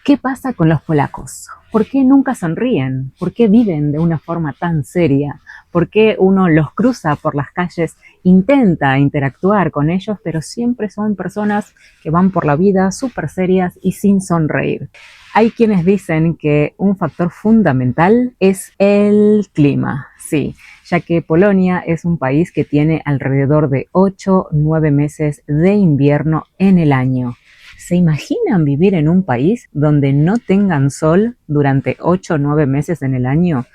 ¿Qué pasa con los polacos? ¿Por qué nunca sonríen? ¿Por qué viven de una forma tan seria? ¿Por qué uno los cruza por las calles, intenta interactuar con ellos, pero siempre son personas que van por la vida súper serias y sin sonreír? Hay quienes dicen que un factor fundamental es el clima, sí, ya que Polonia es un país que tiene alrededor de 8-9 meses de invierno en el año. ¿Se imaginan vivir en un país donde no tengan sol durante 8 o 9 meses en el año?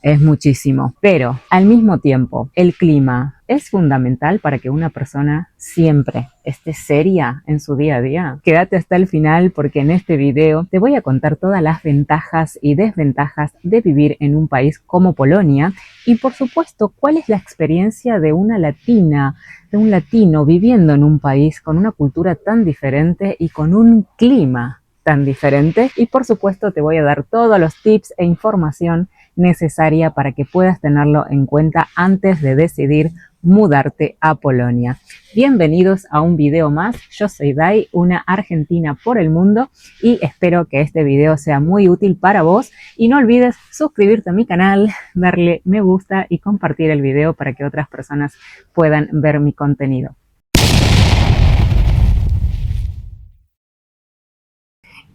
Es muchísimo, pero al mismo tiempo, el clima es fundamental para que una persona siempre esté seria en su día a día. Quédate hasta el final porque en este video te voy a contar todas las ventajas y desventajas de vivir en un país como Polonia y por supuesto cuál es la experiencia de una latina, de un latino viviendo en un país con una cultura tan diferente y con un clima tan diferente, y por supuesto te voy a dar todos los tips e información necesaria para que puedas tenerlo en cuenta antes de decidir mudarte a Polonia. Bienvenidos a un video más. Yo soy Dai, una argentina por el mundo, y espero que este video sea muy útil para vos. Y no olvides suscribirte a mi canal, darle me gusta y compartir el video para que otras personas puedan ver mi contenido.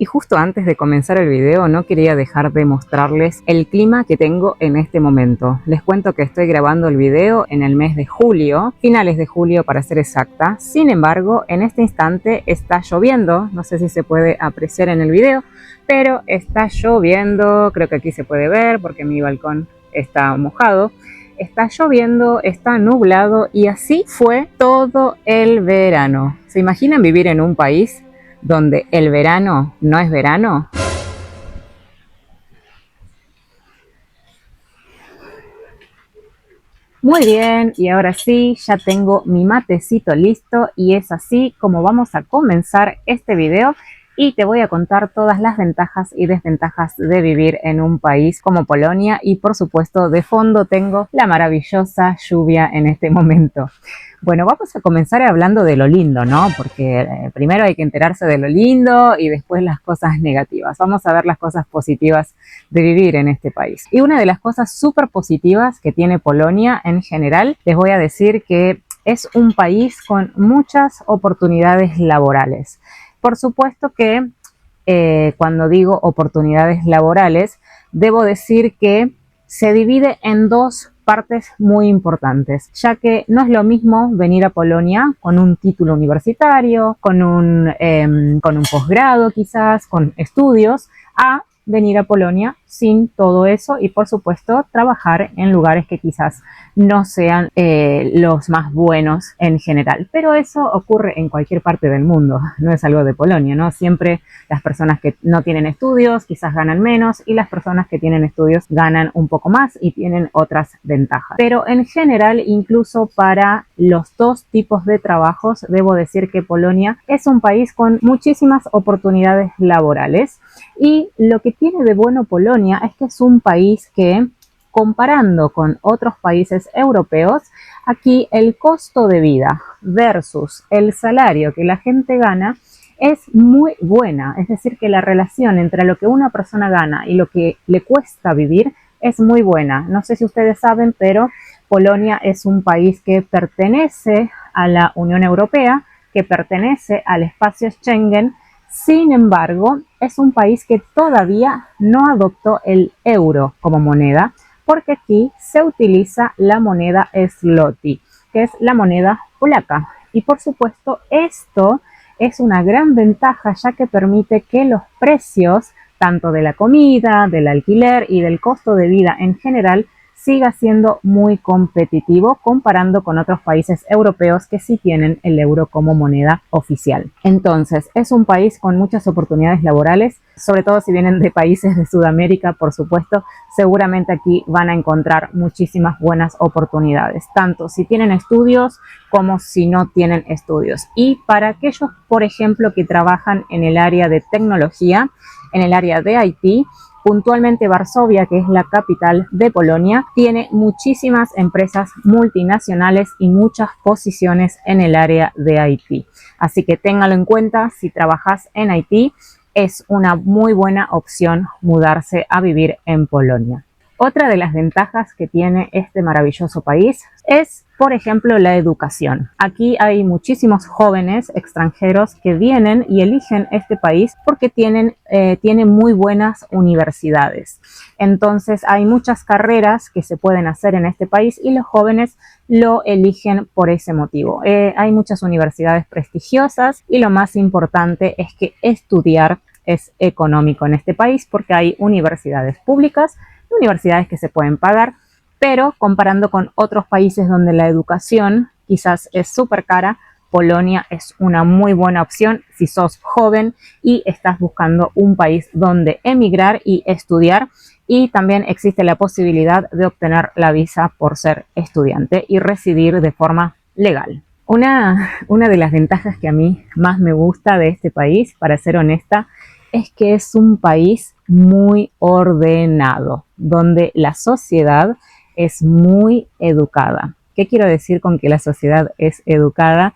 Y justo antes de comenzar el video no quería dejar de mostrarles el clima que tengo en este momento. Les cuento que estoy grabando el video en el mes de julio, finales de julio para ser exacta. Sin embargo, en este instante está lloviendo, no sé si se puede apreciar en el video, pero está lloviendo, creo que aquí se puede ver porque mi balcón está mojado. Está lloviendo, está nublado y así fue todo el verano. ¿Se imaginan vivir en un país donde el verano no es verano? Muy bien, y ahora sí, ya tengo mi matecito listo y es así como vamos a comenzar este video y te voy a contar todas las ventajas y desventajas de vivir en un país como Polonia y por supuesto de fondo tengo la maravillosa lluvia en este momento. Bueno, vamos a comenzar hablando de lo lindo, ¿no? Porque primero hay que enterarse de lo lindo y después las cosas negativas. Vamos a ver las cosas positivas de vivir en este país. Y una de las cosas súper positivas que tiene Polonia en general, les voy a decir que es un país con muchas oportunidades laborales. Por supuesto que cuando digo oportunidades laborales, debo decir que se divide en dos partes muy importantes, ya que no es lo mismo venir a Polonia con un título universitario, con un posgrado quizás, con estudios, a venir a Polonia sin todo eso y por supuesto trabajar en lugares que quizás no sean los más buenos en general. Pero eso ocurre en cualquier parte del mundo, no es algo de Polonia, ¿no? Siempre las personas que no tienen estudios quizás ganan menos y las personas que tienen estudios ganan un poco más y tienen otras ventajas. Pero en general, incluso para los dos tipos de trabajos, debo decir que Polonia es un país con muchísimas oportunidades laborales. Y lo que tiene de bueno Polonia es que es un país que, comparando con otros países europeos, aquí el costo de vida versus el salario que la gente gana es muy buena. Es decir, que la relación entre lo que una persona gana y lo que le cuesta vivir es muy buena. No sé si ustedes saben, pero Polonia es un país que pertenece a la Unión Europea, que pertenece al espacio Schengen. Sin embargo, es un país que todavía no adoptó el euro como moneda, porque aquí se utiliza la moneda zloty, que es la moneda polaca. Y por supuesto, esto es una gran ventaja, ya que permite que los precios, tanto de la comida, del alquiler y del costo de vida en general, siga siendo muy competitivo comparando con otros países europeos que sí tienen el euro como moneda oficial. Entonces, es un país con muchas oportunidades laborales, sobre todo si vienen de países de Sudamérica, por supuesto, seguramente aquí van a encontrar muchísimas buenas oportunidades, tanto si tienen estudios como si no tienen estudios. Y para aquellos, por ejemplo, que trabajan en el área de tecnología, en el área de IT, puntualmente Varsovia, que es la capital de Polonia, tiene muchísimas empresas multinacionales y muchas posiciones en el área de IT. Así que téngalo en cuenta si trabajas en IT. es una muy buena opción mudarse a vivir en Polonia. Otra de las ventajas que tiene este maravilloso país es, por ejemplo, la educación. Aquí hay muchísimos jóvenes extranjeros que vienen y eligen este país porque tiene muy buenas universidades. Entonces hay muchas carreras que se pueden hacer en este país y los jóvenes lo eligen por ese motivo. Hay muchas universidades prestigiosas y lo más importante es que estudiar es económico en este país porque hay universidades públicas, universidades que se pueden pagar, pero comparando con otros países donde la educación quizás es súper cara, Polonia es una muy buena opción si sos joven y estás buscando un país donde emigrar y estudiar. Y también existe la posibilidad de obtener la visa por ser estudiante y residir de forma legal. Una de las ventajas que a mí más me gusta de este país, para ser honesta, es que es un país muy ordenado, donde la sociedad es muy educada. ¿Qué quiero decir con que la sociedad es educada?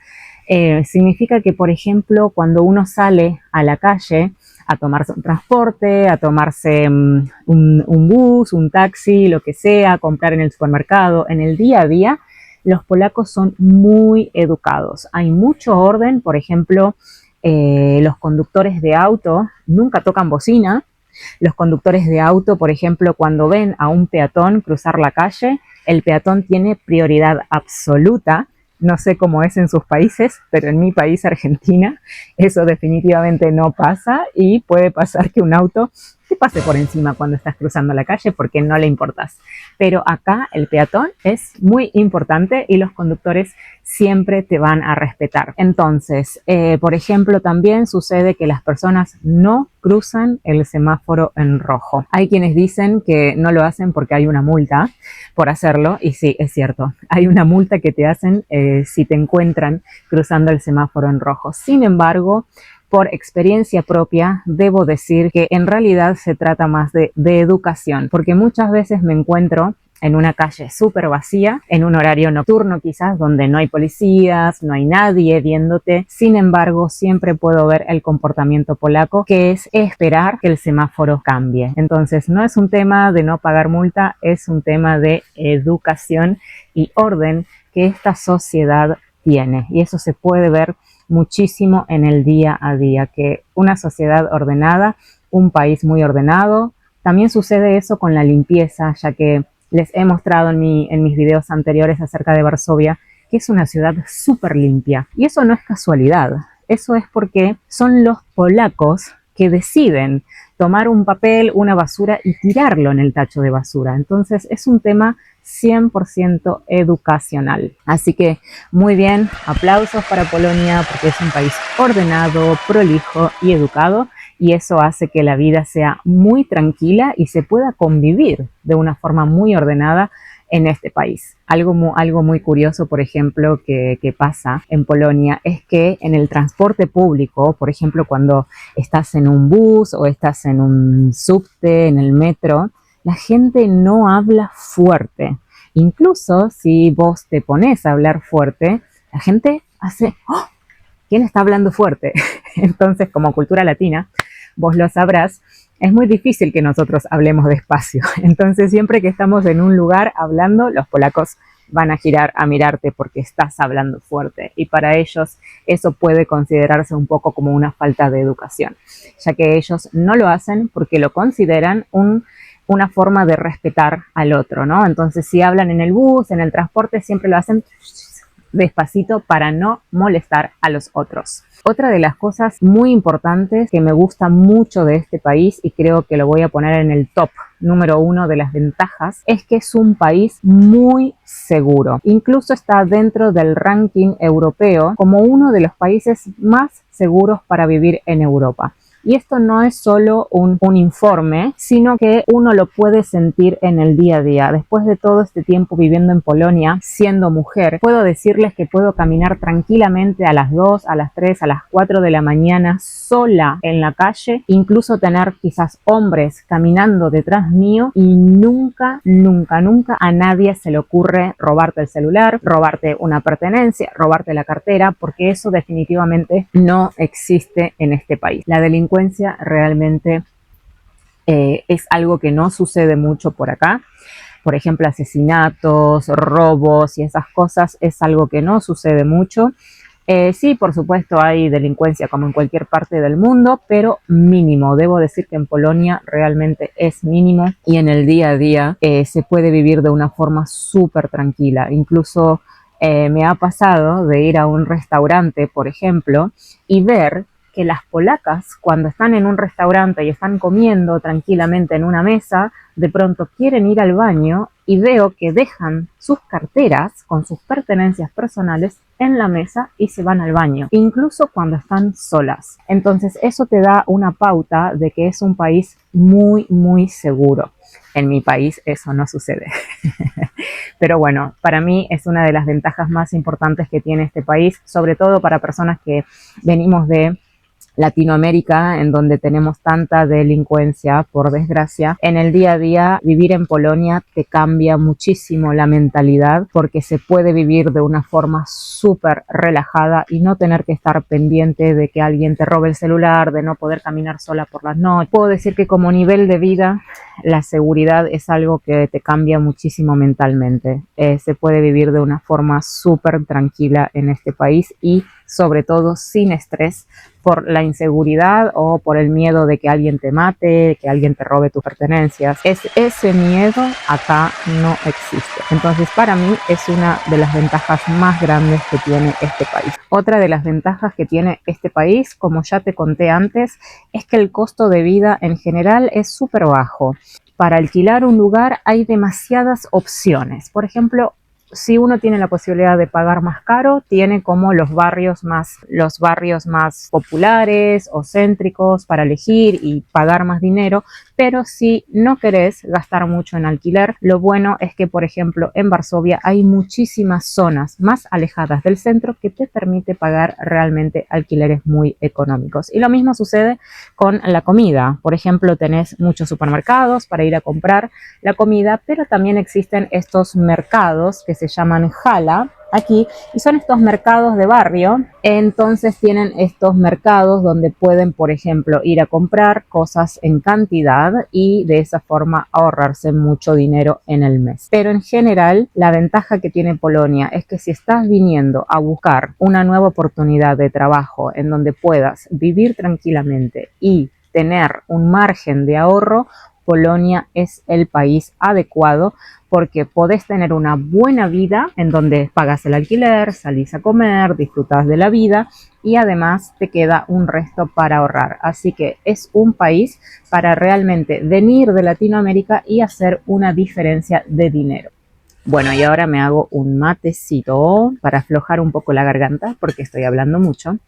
Significa que, por ejemplo, cuando uno sale a la calle a tomarse un transporte, a tomarse un bus, un taxi, lo que sea, a comprar en el supermercado, en el día a día, los polacos son muy educados. Hay mucho orden, por ejemplo, los conductores de auto nunca tocan bocina. Los conductores de auto, por ejemplo, cuando ven a un peatón cruzar la calle, el peatón tiene prioridad absoluta. No sé cómo es en sus países, pero en mi país, Argentina, eso definitivamente no pasa y puede pasar que un auto te pase por encima cuando estás cruzando la calle porque no le importas. Pero acá el peatón es muy importante y los conductores siempre te van a respetar. Entonces, por ejemplo, también sucede que las personas no cruzan el semáforo en rojo. Hay quienes dicen que no lo hacen porque hay una multa por hacerlo y sí, es cierto. Hay una multa que te hacen si te encuentran cruzando el semáforo en rojo. Sin embargo, por experiencia propia, debo decir que en realidad se trata más de educación, porque muchas veces me encuentro en una calle súper vacía, en un horario nocturno quizás, donde no hay policías, no hay nadie viéndote. Sin embargo, siempre puedo ver el comportamiento polaco, que es esperar que el semáforo cambie. Entonces, no es un tema de no pagar multa, es un tema de educación y orden que esta sociedad tiene. Y eso se puede ver muchísimo en el día a día, que una sociedad ordenada, un país muy ordenado. También sucede eso con la limpieza, ya que les he mostrado en mis videos anteriores acerca de Varsovia, que es una ciudad súper limpia. Y eso no es casualidad, eso es porque son los polacos que deciden tomar un papel, una basura y tirarlo en el tacho de basura. Entonces es un tema 100% educacional. Así que muy bien, aplausos para Polonia porque es un país ordenado, prolijo y educado, y eso hace que la vida sea muy tranquila y se pueda convivir de una forma muy ordenada en este país. Algo muy curioso, por ejemplo, que pasa en Polonia es que en el transporte público, por ejemplo, cuando estás en un bus o estás en un subte, en el metro, la gente no habla fuerte. Incluso si vos te pones a hablar fuerte, la gente hace, ¡oh! ¿Quién está hablando fuerte? Entonces, como cultura latina, vos lo sabrás, es muy difícil que nosotros hablemos despacio. Entonces, siempre que estamos en un lugar hablando, los polacos van a girar a mirarte porque estás hablando fuerte. Y para ellos eso puede considerarse un poco como una falta de educación, ya que ellos no lo hacen porque lo consideran una forma de respetar al otro, ¿no? Entonces, si hablan en el bus, en el transporte, siempre lo hacen despacito para no molestar a los otros. Otra de las cosas muy importantes que me gusta mucho de este país, y creo que lo voy a poner en el top número 1 de las ventajas, es que es un país muy seguro. Incluso está dentro del ranking europeo como uno de los países más seguros para vivir en Europa. Y esto no es solo un informe, sino que uno lo puede sentir en el día a día. Después de todo este tiempo viviendo en Polonia, siendo mujer, puedo decirles que puedo caminar tranquilamente a las 2, a las 3, a las 4 de la mañana sola en la calle, incluso tener quizás hombres caminando detrás mío y nunca a nadie se le ocurre robarte el celular, robarte una pertenencia, robarte la cartera, porque eso definitivamente no existe en este país. La delincuencia delincuencia realmente es algo que no sucede mucho por acá. Por ejemplo, asesinatos, robos y esas cosas es algo que no sucede mucho. Sí, por supuesto hay delincuencia como en cualquier parte del mundo, pero mínimo. Debo decir que en Polonia realmente es mínimo y en el día a día se puede vivir de una forma súper tranquila. Incluso me ha pasado de ir a un restaurante, por ejemplo, y ver que las polacas, cuando están en un restaurante y están comiendo tranquilamente en una mesa, de pronto quieren ir al baño y veo que dejan sus carteras con sus pertenencias personales en la mesa y se van al baño, incluso cuando están solas. Entonces eso te da una pauta de que es un país muy, muy seguro. En mi país eso no sucede. Pero bueno, para mí es una de las ventajas más importantes que tiene este país, sobre todo para personas que venimos de Latinoamérica, en donde tenemos tanta delincuencia, por desgracia. En el día a día, vivir en Polonia te cambia muchísimo la mentalidad porque se puede vivir de una forma súper relajada y no tener que estar pendiente de que alguien te robe el celular, de no poder caminar sola por las noches. Puedo decir que como nivel de vida, la seguridad es algo que te cambia muchísimo mentalmente. Se puede vivir de una forma súper tranquila en este país y sobre todo sin estrés por la inseguridad o por el miedo de que alguien te mate, que alguien te robe tus pertenencias. Ese miedo acá no existe. Entonces, para mí es una de las ventajas más grandes que tiene este país. Otra de las ventajas que tiene este país, como ya te conté antes, es que el costo de vida en general es súper bajo. Para alquilar un lugar hay demasiadas opciones. Por ejemplo, si uno tiene la posibilidad de pagar más caro, tiene como los barrios más populares o céntricos para elegir y pagar más dinero. Pero si no querés gastar mucho en alquiler, lo bueno es que, por ejemplo, en Varsovia hay muchísimas zonas más alejadas del centro que te permite pagar realmente alquileres muy económicos. Y lo mismo sucede con la comida. Por ejemplo, tenés muchos supermercados para ir a comprar la comida, pero también existen estos mercados que se llaman Hala aquí, y son estos mercados de barrio. Entonces tienen estos mercados donde pueden, por ejemplo, ir a comprar cosas en cantidad y de esa forma ahorrarse mucho dinero en el mes. Pero en general, la ventaja que tiene Polonia es que si estás viniendo a buscar una nueva oportunidad de trabajo en donde puedas vivir tranquilamente y tener un margen de ahorro, Polonia es el país adecuado porque podés tener una buena vida en donde pagas el alquiler, salís a comer, disfrutas de la vida y además te queda un resto para ahorrar. Así que es un país para realmente venir de Latinoamérica y hacer una diferencia de dinero. Bueno, y ahora me hago un matecito para aflojar un poco la garganta porque estoy hablando mucho.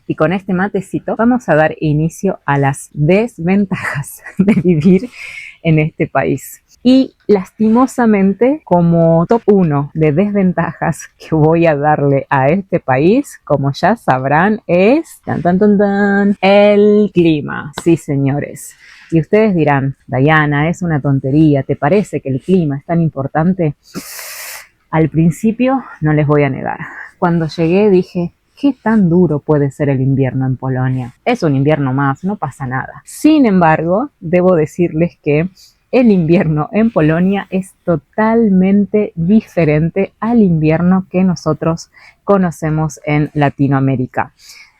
Y con este matecito vamos a dar inicio a las desventajas de vivir en este país. Y lastimosamente, como top 1 de desventajas que voy a darle a este país, como ya sabrán, es el clima. Sí, señores. Y ustedes dirán, Diana, es una tontería, ¿te parece que el clima es tan importante? Al principio, no les voy a negar. Cuando llegué dije, ¿qué tan duro puede ser el invierno en Polonia? Es un invierno más, no pasa nada. Sin embargo, debo decirles que el invierno en Polonia es totalmente diferente al invierno que nosotros conocemos en Latinoamérica.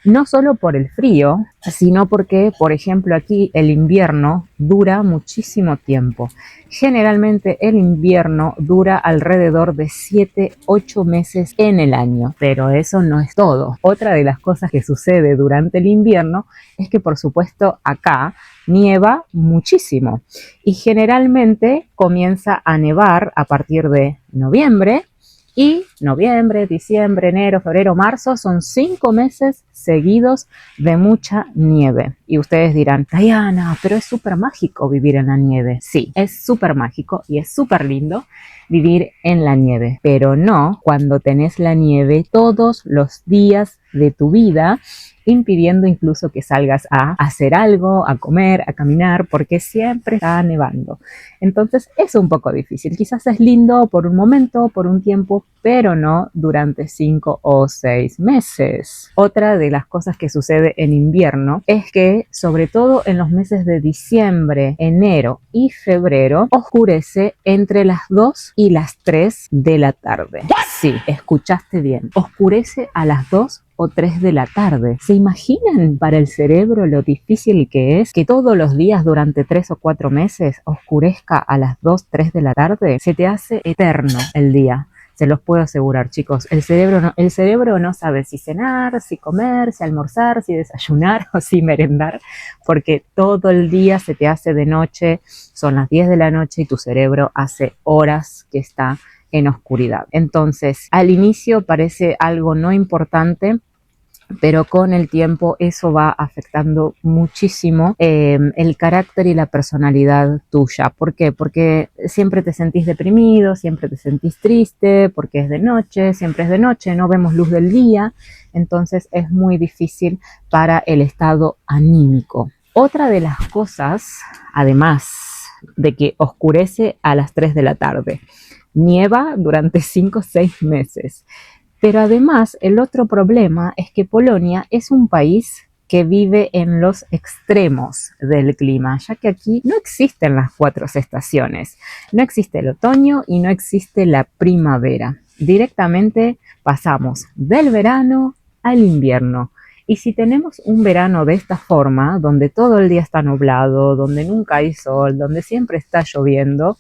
No solo por el frío, sino porque, por ejemplo, aquí el invierno dura muchísimo tiempo. Generalmente el invierno dura alrededor de 7-8 meses en el año, pero eso no es todo. Otra de las cosas que sucede durante el invierno es que, por supuesto, acá nieva muchísimo y generalmente comienza a nevar a partir de noviembre. Y noviembre, diciembre, enero, febrero, marzo son 5 meses seguidos de mucha nieve. Y ustedes dirán, Diana, pero es súper mágico vivir en la nieve. Sí, es súper mágico y es súper lindo vivir en la nieve, pero no cuando tenés la nieve todos los días de tu vida impidiendo incluso que salgas a hacer algo, a comer, a caminar, porque siempre está nevando. Entonces es un poco difícil. Quizás es lindo por un momento, por un tiempo, pero no durante 5 o 6 meses. Otra de las cosas que sucede en invierno es que, sobre todo en los meses de diciembre, enero y febrero, oscurece entre las 2 y las 3 de la tarde. Sí, escuchaste bien. Oscurece a las 2 o 3 de la tarde. ¿Se imaginan para el cerebro lo difícil que es que todos los días durante 3 o 4 meses oscurezca a las 2, 3 de la tarde? Se te hace eterno el día. Se los puedo asegurar, chicos. El cerebro no sabe si cenar, si comer, si almorzar, si desayunar o si merendar, porque todo el día se te hace de noche, son las 10 de la noche y tu cerebro hace horas que está en oscuridad. Entonces, al inicio parece algo no importante, pero con el tiempo eso va afectando muchísimo el carácter y la personalidad tuya. ¿Por qué? Porque siempre te sentís deprimido, siempre te sentís triste, porque es de noche, siempre es de noche, no vemos luz del día, entonces es muy difícil para el estado anímico. Otra de las cosas, además de que oscurece a las 3 de la tarde, nieva durante 5 o 6 meses. Pero además, el otro problema es que Polonia es un país que vive en los extremos del clima, ya que aquí no existen las 4 estaciones. No existe el otoño y no existe la primavera. Directamente pasamos del verano al invierno. Y si tenemos un verano de esta forma, donde todo el día está nublado, donde nunca hay sol, donde siempre está lloviendo,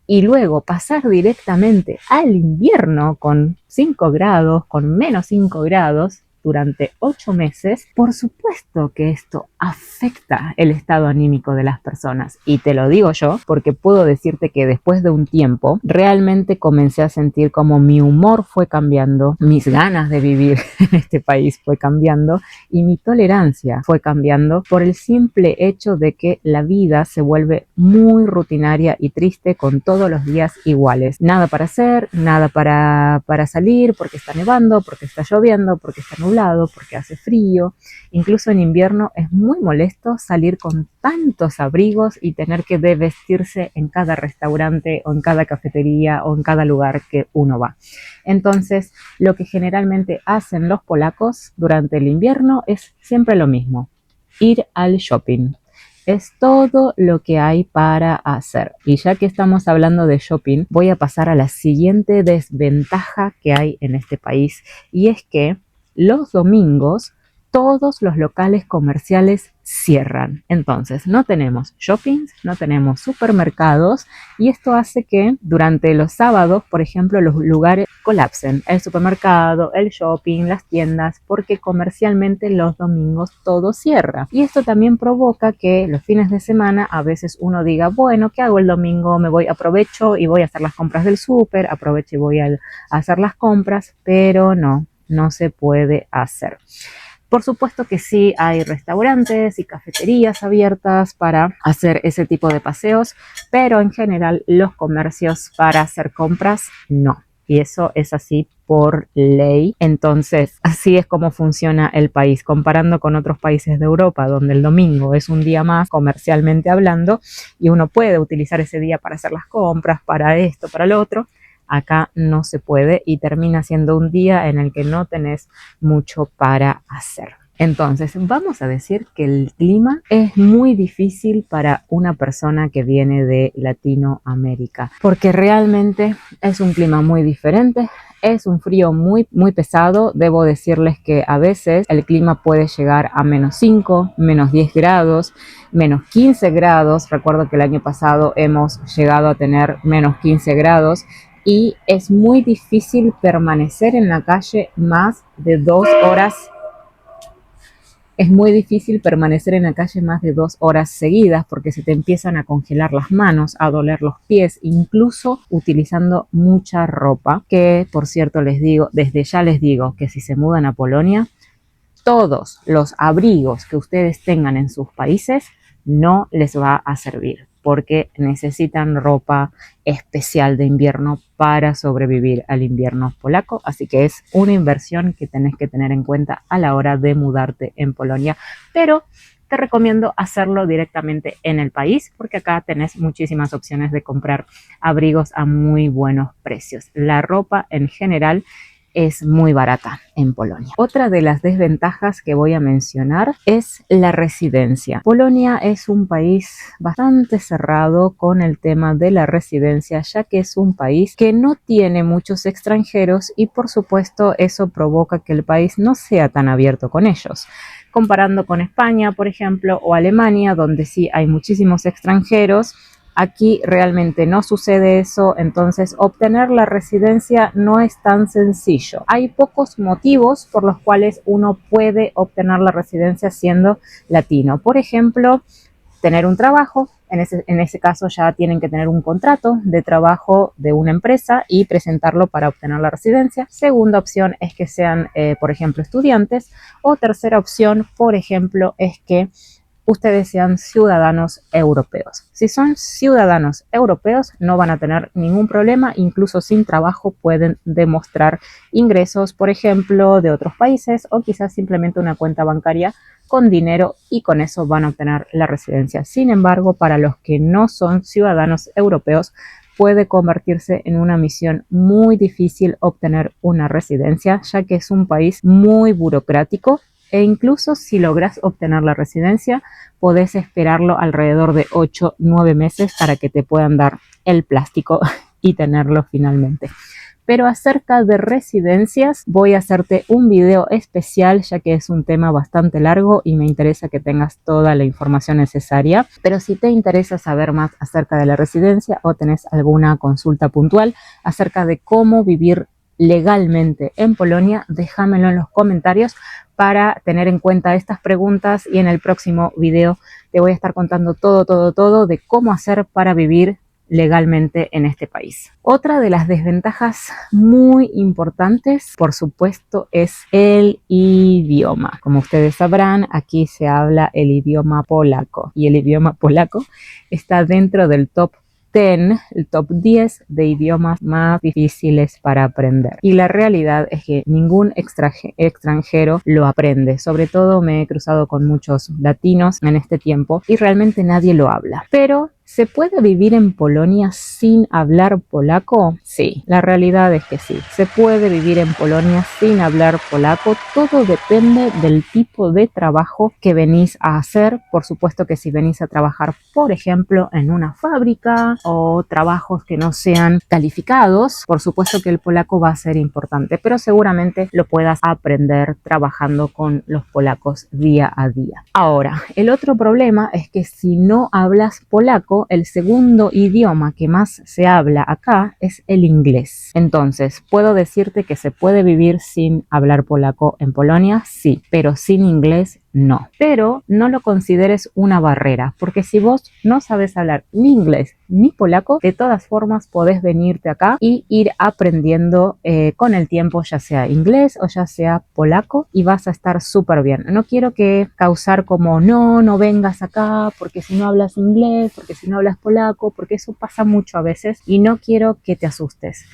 y luego pasar directamente al invierno con 5 grados, con menos 5 grados durante 8 meses, por supuesto que esto afecta el estado anímico de las personas. Y te lo digo yo porque puedo decirte que después de un tiempo realmente comencé a sentir como mi humor fue cambiando, mis ganas de vivir en este país fue cambiando y mi tolerancia fue cambiando por el simple hecho de que la vida se vuelve muy rutinaria y triste con todos los días iguales. Nada para hacer, nada para salir porque está nevando, porque está lloviendo, porque está nublado, porque hace frío. Incluso en invierno es muy molesto salir con tantos abrigos y tener que vestirse en cada restaurante o en cada cafetería o en cada lugar que uno va. Entonces, lo que generalmente hacen los polacos durante el invierno es siempre lo mismo: ir al shopping. Es todo lo que hay para hacer. Y ya que estamos hablando de shopping, voy a pasar a la siguiente desventaja que hay en este país, y es que los domingos todos los locales comerciales cierran. Entonces, no tenemos shoppings, no tenemos supermercados, y esto hace que durante los sábados, por ejemplo, los lugares colapsen. El supermercado, el shopping, las tiendas, porque comercialmente los domingos todo cierra. Y esto también provoca que los fines de semana a veces uno diga, bueno, ¿qué hago el domingo? Aprovecho y voy a hacer las compras del súper, aprovecho y voy a hacer las compras, pero no se puede hacer. Por supuesto que sí hay restaurantes y cafeterías abiertas para hacer ese tipo de paseos, pero en general los comercios para hacer compras no. Y eso es así por ley. Entonces, así es como funciona el país. Comparando con otros países de Europa, donde el domingo es un día más comercialmente hablando y uno puede utilizar ese día para hacer las compras, para esto, para lo otro. Acá no se puede y termina siendo un día en el que no tenés mucho para hacer. Entonces, vamos a decir que el clima es muy difícil para una persona que viene de Latinoamérica, porque realmente es un clima muy diferente. Es un frío muy, muy pesado. Debo decirles que a veces el clima puede llegar a menos 5, menos 10 grados, menos 15 grados. Recuerdo que el año pasado hemos llegado a tener menos 15 grados. Y es muy difícil permanecer en la calle más de 2 horas. Es muy difícil permanecer en la calle más de 2 horas seguidas porque se te empiezan a congelar las manos, a doler los pies, incluso utilizando mucha ropa. Que, por cierto, desde ya les digo que si se mudan a Polonia, todos los abrigos que ustedes tengan en sus países no les va a servir. porque necesitan ropa especial de invierno para sobrevivir al invierno polaco. Así que es una inversión que tenés que tener en cuenta a la hora de mudarte en Polonia. Pero te recomiendo hacerlo directamente en el país porque acá tenés muchísimas opciones de comprar abrigos a muy buenos precios. La ropa en general es muy barata en Polonia. Otra de las desventajas que voy a mencionar es la residencia. Polonia es un país bastante cerrado con el tema de la residencia, ya que es un país que no tiene muchos extranjeros y por supuesto eso provoca que el país no sea tan abierto con ellos. Comparando con España, por ejemplo, o Alemania, donde sí hay muchísimos extranjeros, aquí realmente no sucede eso, entonces obtener la residencia no es tan sencillo. Hay pocos motivos por los cuales uno puede obtener la residencia siendo latino. Por ejemplo, tener un trabajo, en ese caso ya tienen que tener un contrato de trabajo de una empresa y presentarlo para obtener la residencia. Segunda opción es que sean, por ejemplo, estudiantes. O tercera opción, por ejemplo, es que ustedes sean ciudadanos europeos. Si son ciudadanos europeos no van a tener ningún problema, incluso sin trabajo pueden demostrar ingresos, por ejemplo, de otros países o quizás simplemente una cuenta bancaria con dinero y con eso van a obtener la residencia. Sin embargo, para los que no son ciudadanos europeos, puede convertirse en una misión muy difícil obtener una residencia, ya que es un país muy burocrático. E incluso si logras obtener la residencia, podés esperarlo alrededor de 8-9 meses para que te puedan dar el plástico y tenerlo finalmente. Pero acerca de residencias voy a hacerte un video especial ya que es un tema bastante largo y me interesa que tengas toda la información necesaria. Pero si te interesa saber más acerca de la residencia o tenés alguna consulta puntual acerca de cómo vivir legalmente en Polonia, déjamelo en los comentarios para tener en cuenta estas preguntas y en el próximo video te voy a estar contando todo de cómo hacer para vivir legalmente en este país. Otra de las desventajas muy importantes, por supuesto, es el idioma. Como ustedes sabrán, aquí se habla el idioma polaco y el idioma polaco está dentro del top 10, el top 10 de idiomas más difíciles para aprender. Y la realidad es que ningún extranjero lo aprende. Sobre todo me he cruzado con muchos latinos en este tiempo y realmente nadie lo habla. Pero ¿se puede vivir en Polonia sin hablar polaco? Sí, la realidad es que sí. Se puede vivir en Polonia sin hablar polaco. Todo depende del tipo de trabajo que venís a hacer. Por supuesto que si venís a trabajar, por ejemplo, en una fábrica o trabajos que no sean calificados, por supuesto que el polaco va a ser importante, pero seguramente lo puedas aprender trabajando con los polacos día a día. Ahora, el otro problema es que si no hablas polaco, el segundo idioma que más se habla acá es el inglés. Entonces, ¿puedo decirte que se puede vivir sin hablar polaco en Polonia? Sí, pero sin inglés no. Pero no lo consideres una barrera, porque si vos no sabes hablar ni inglés ni polaco, de todas formas podés venirte acá y ir aprendiendo con el tiempo, ya sea inglés o ya sea polaco, y vas a estar súper bien. No quiero que causar como no vengas acá porque si no hablas inglés, porque si no hablas polaco, porque eso pasa mucho a veces y no quiero que te asustes.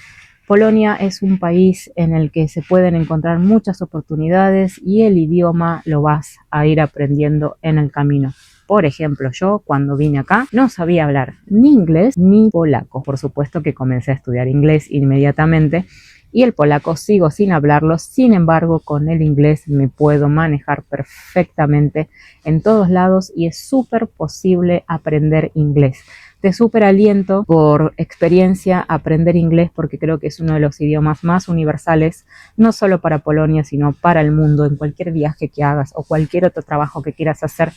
Polonia es un país en el que se pueden encontrar muchas oportunidades y el idioma lo vas a ir aprendiendo en el camino. Por ejemplo, yo cuando vine acá no sabía hablar ni inglés ni polaco. Por supuesto que comencé a estudiar inglés inmediatamente y el polaco sigo sin hablarlo. Sin embargo, con el inglés me puedo manejar perfectamente en todos lados y es súper posible aprender inglés. Te súper aliento por experiencia a aprender inglés porque creo que es uno de los idiomas más universales, no solo para Polonia, sino para el mundo. En cualquier viaje que hagas o cualquier otro trabajo que quieras hacer,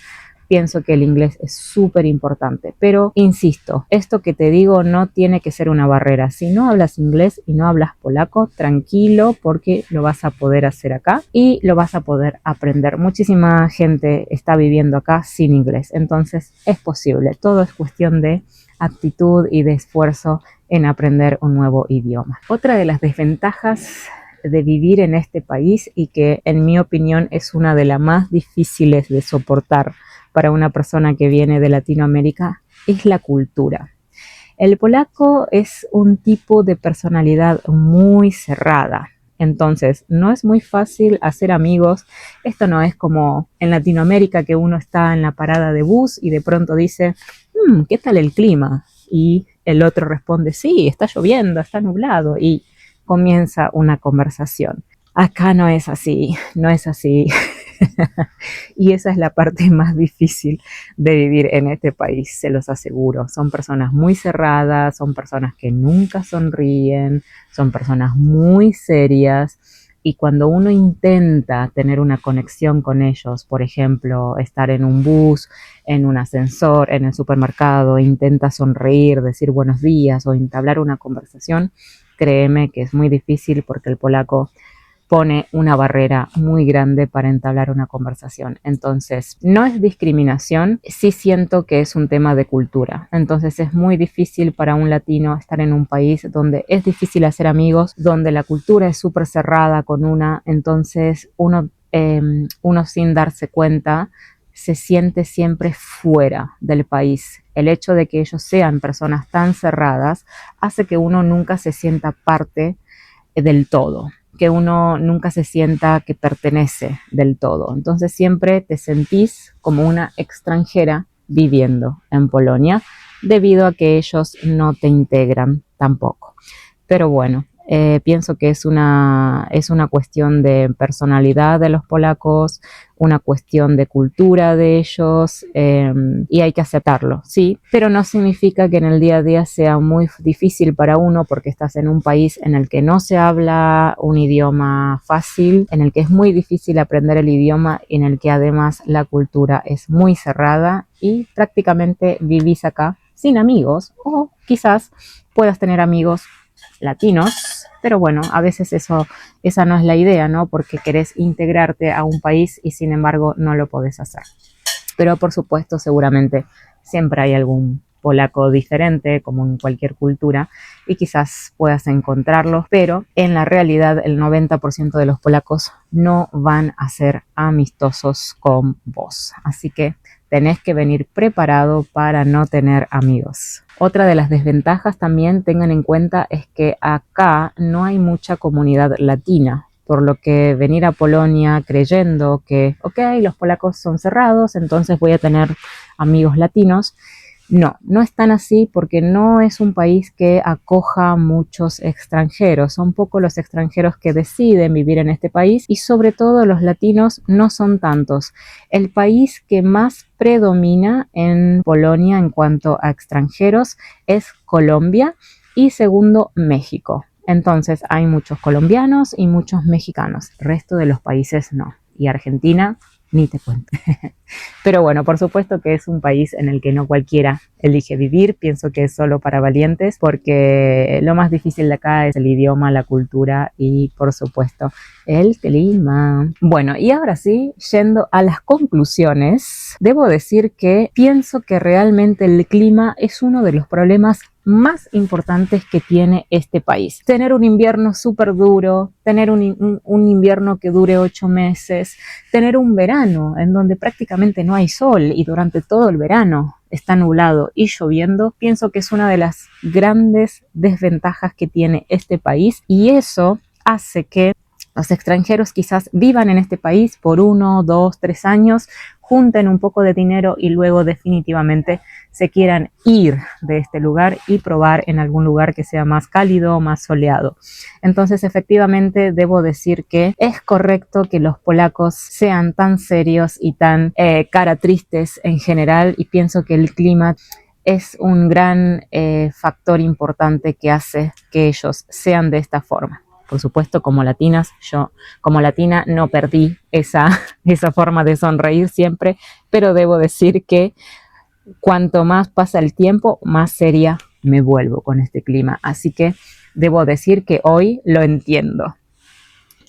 pienso que el inglés es súper importante. Pero insisto, esto que te digo no tiene que ser una barrera. Si no hablas inglés y no hablas polaco, tranquilo porque lo vas a poder hacer acá y lo vas a poder aprender. Muchísima gente está viviendo acá sin inglés, entonces es posible. Todo es cuestión de actitud y de esfuerzo en aprender un nuevo idioma. Otra de las desventajas de vivir en este país y que en mi opinión es una de las más difíciles de soportar para una persona que viene de Latinoamérica es la cultura. El polaco es un tipo de personalidad muy cerrada. Entonces, no es muy fácil hacer amigos. Esto no es como en Latinoamérica que uno está en la parada de bus y de pronto dice, ¿qué tal el clima? Y el otro responde, sí, está lloviendo, está nublado. Y comienza una conversación. Acá no es así, no es así. Y esa es la parte más difícil de vivir en este país, se los aseguro. Son personas muy cerradas, son personas que nunca sonríen, son personas muy serias. Y cuando uno intenta tener una conexión con ellos, por ejemplo, estar en un bus, en un ascensor, en el supermercado, intenta sonreír, decir buenos días o entablar una conversación, créeme que es muy difícil porque el polaco pone una barrera muy grande para entablar una conversación. Entonces, no es discriminación, sí siento que es un tema de cultura. Entonces, es muy difícil para un latino estar en un país donde es difícil hacer amigos, donde la cultura es súper cerrada con una. Entonces, uno sin darse cuenta se siente siempre fuera del país. El hecho de que ellos sean personas tan cerradas hace que uno nunca se sienta parte del todo, que uno nunca se sienta que pertenece del todo. Entonces siempre te sentís como una extranjera viviendo en Polonia debido a que ellos no te integran tampoco. Pero bueno, pienso que es una cuestión de personalidad de los polacos, una cuestión de cultura de ellos, y hay que aceptarlo, sí, pero no significa que en el día a día sea muy difícil para uno porque estás en un país en el que no se habla un idioma fácil, en el que es muy difícil aprender el idioma, en el que además la cultura es muy cerrada y prácticamente vivís acá sin amigos o quizás puedas tener amigos latinos, pero bueno, a veces esa no es la idea, ¿no? Porque querés integrarte a un país y sin embargo no lo podés hacer. Pero por supuesto, seguramente siempre hay algún polaco diferente, como en cualquier cultura, y quizás puedas encontrarlos, pero en la realidad el 90% de los polacos no van a ser amistosos con vos. Así que tenés que venir preparado para no tener amigos. Otra de las desventajas también, tengan en cuenta, es que acá no hay mucha comunidad latina, por lo que venir a Polonia creyendo que, ok, los polacos son cerrados, entonces voy a tener amigos latinos. No, no es tan así porque no es un país que acoja muchos extranjeros. Son pocos los extranjeros que deciden vivir en este país y sobre todo los latinos no son tantos. El país que más predomina en Polonia en cuanto a extranjeros es Colombia y segundo México. Entonces hay muchos colombianos y muchos mexicanos. El resto de los países no. Y Argentina, ni te cuento. Pero bueno, por supuesto que es un país en el que no cualquiera elige vivir. Pienso que es solo para valientes porque lo más difícil de acá es el idioma, la cultura y por supuesto el clima. Bueno, y ahora sí, yendo a las conclusiones, debo decir que pienso que realmente el clima es uno de los problemas más importantes que tiene este país. Tener un invierno súper duro, tener un invierno que dure 8 meses, tener un verano en donde prácticamente no hay sol y durante todo el verano está nublado y lloviendo, pienso que es una de las grandes desventajas que tiene este país y eso hace que los extranjeros quizás vivan en este país por 1, 2, 3 años, junten un poco de dinero y luego definitivamente se quieran ir de este lugar y probar en algún lugar que sea más cálido, más soleado. Entonces, efectivamente, debo decir que es correcto que los polacos sean tan serios y tan cara tristes en general y pienso que el clima es un gran factor importante que hace que ellos sean de esta forma. Por supuesto, como latinas, yo como latina no perdí esa forma de sonreír siempre, pero debo decir que cuanto más pasa el tiempo, más seria me vuelvo con este clima. Así que debo decir que hoy lo entiendo.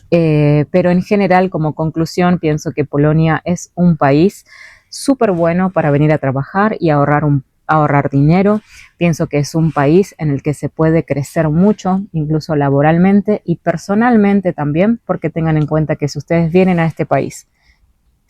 Pero en general, como conclusión, pienso que Polonia es un país súper bueno para venir a trabajar y ahorrar dinero. Pienso que es un país en el que se puede crecer mucho, incluso laboralmente y personalmente también, porque tengan en cuenta que si ustedes vienen a este país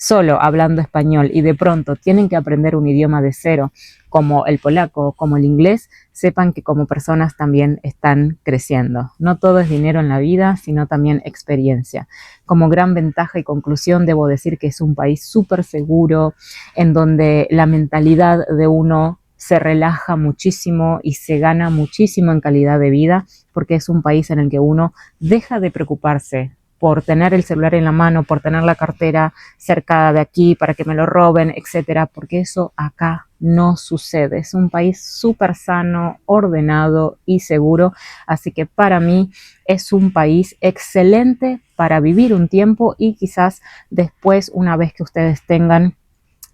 solo hablando español y de pronto tienen que aprender un idioma de cero, como el polaco, como el inglés, sepan que como personas también están creciendo. No todo es dinero en la vida, sino también experiencia. Como gran ventaja y conclusión, debo decir que es un país súper seguro, en donde la mentalidad de uno se relaja muchísimo y se gana muchísimo en calidad de vida, porque es un país en el que uno deja de preocuparse por tener el celular en la mano, por tener la cartera cerca de aquí para que me lo roben, etcétera, porque eso acá no sucede. Es un país súper sano, ordenado y seguro, así que para mí es un país excelente para vivir un tiempo y quizás después, una vez que ustedes tengan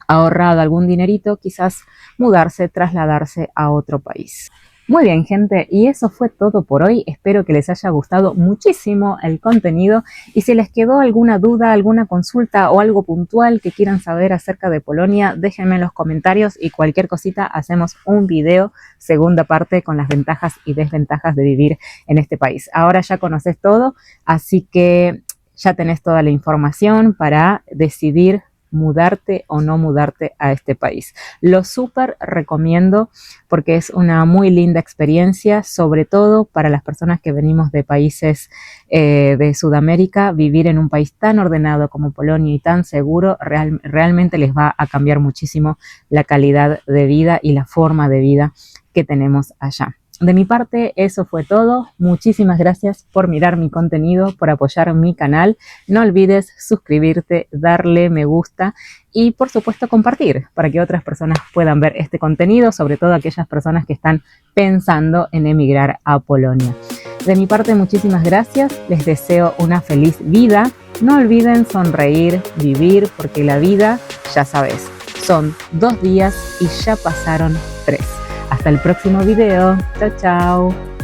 ahorrado algún dinerito, quizás mudarse, trasladarse a otro país. Muy bien, gente, y eso fue todo por hoy. Espero que les haya gustado muchísimo el contenido y si les quedó alguna duda, alguna consulta o algo puntual que quieran saber acerca de Polonia, déjenme en los comentarios y cualquier cosita hacemos un video segunda parte con las ventajas y desventajas de vivir en este país. Ahora ya conoces todo, así que ya tenés toda la información para decidir mudarte o no mudarte a este país. Lo súper recomiendo porque es una muy linda experiencia, sobre todo para las personas que venimos de países de Sudamérica. Vivir en un país tan ordenado como Polonia y tan seguro realmente les va a cambiar muchísimo la calidad de vida y la forma de vida que tenemos allá. De mi parte, eso fue todo. Muchísimas gracias por mirar mi contenido, por apoyar mi canal. No olvides suscribirte, darle me gusta y, por supuesto, compartir para que otras personas puedan ver este contenido, sobre todo aquellas personas que están pensando en emigrar a Polonia. De mi parte, muchísimas gracias. Les deseo una feliz vida. No olviden sonreír, vivir, porque la vida, ya sabes, son 2 días y ya pasaron 3. Hasta el próximo video. Chao, chao.